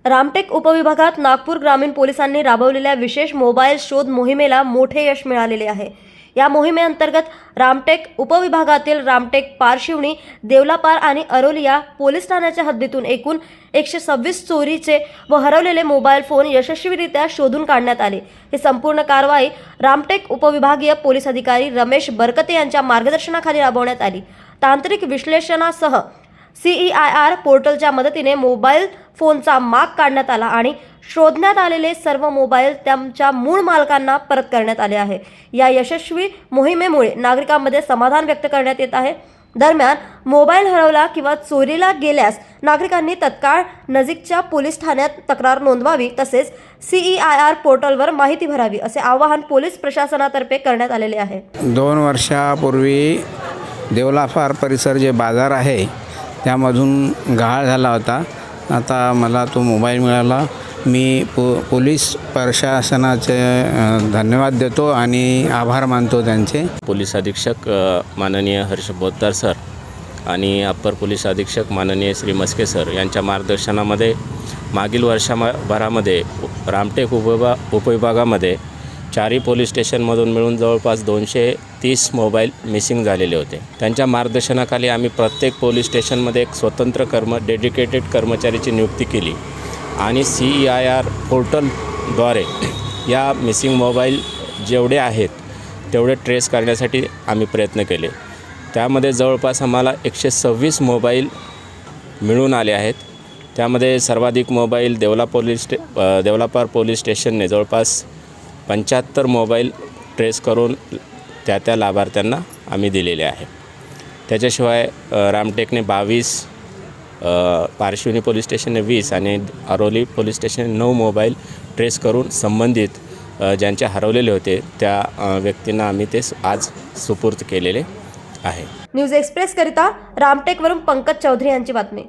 रामटेक उपविभागात नागपूर ग्रामीण पोलिसांनी राबवलेल्या विशेष मोबाईल शोध मोहिमेला मोठे यश मिळालेले आहे। या मोहिमेअंतर्गत रामटेक उपविभागातील रामटेक पारशिवनी, देवलापार आणि अरोलिया पोलीस ठाण्याच्या हद्दीतून एकूण 126 चोरीचे व हरवलेले मोबाईल फोन यशस्वीरित्या शोधून काढण्यात आले। ही संपूर्ण कारवाई रामटेक उपविभागीय पोलीस अधिकारी रमेश बरकते यांच्या मार्गदर्शनाखाली राबवण्यात आली। तांत्रिक विश्लेषणासह CEIR पोर्टलच्या मदतीने मोबाईल फोनचा माग काढण्यात आला आणि शोधण्यात आलेले सर्व मोबाईल त्यांच्या मूळ मालकांना परत करण्यात आले आहे। या यशस्वी मोहिमेमुळे नागरिकांमध्ये समाधान व्यक्त करण्यात येत आहे। दरम्यान मोबाईल हरवला किंवा चोरीला गेल्यास नागरिकांनी तत्काळ नजीकच्या पोलीस ठाण्यात तक्रार नोंदवावी, तसेच CEIR पोर्टलवर माहिती भरावी, असे आवाहन पोलीस प्रशासनातर्फे करण्यात आलेले आहे। 2 वर्षापूर्वी देवलापार परिसर जे बाजार आहे त्यामधून गहाळ झाला होता। आता मला तो मोबाईल मिळाला। मी पोलीस प्रशासनाचे धन्यवाद देतो आणि आभार मानतो त्यांचे। पोलीस अधीक्षक माननीय हर्ष बोद्दार सर आणि अप्पर पोलीस अधीक्षक माननीय श्री मस्के सर यांच्या मार्गदर्शनामध्ये मागील वर्षभरामध्ये रामटेक उपविभागामध्ये 4 पोलीस स्टेशनमधून मिळून जवळपास 230 मोबाईल मिसिंग झालेले होते। त्यांच्या मार्गदर्शनाखाली आम्ही प्रत्येक पोलीस स्टेशनमध्ये एक स्वतंत्र डेडिकेटेड कर्मचारीची नियुक्ती केली आणि CEIR पोर्टलद्वारे या मिसिंग मोबाईल जेवढे आहेत तेवढे ट्रेस करण्यासाठी आम्ही प्रयत्न केले। त्यामध्ये जवळपास आम्हाला 126 मोबाईल मिळून आले आहेत। त्यामध्ये सर्वाधिक मोबाईल देवलापार पोलीस स्टेशनने जवळपास 75 मोबाईल ट्रेस करून त्या लाभार्थ्यांना आम्ही दिलेले आहे। त्याच्याशिवाय रामटेकने 22, पारशिवनी पोलीस स्टेशनने 20 आणि अरोली पोलीस स्टेशनने 9 मोबाईल ट्रेस करून संबंधित ज्यांचे हरवलेले होते त्या व्यक्तींना आम्ही ते आज सुपूर्द केलेले आहे। न्यूज एक्सप्रेस करिता रामटेकवरून पंकज चौधरी यांची बातमी।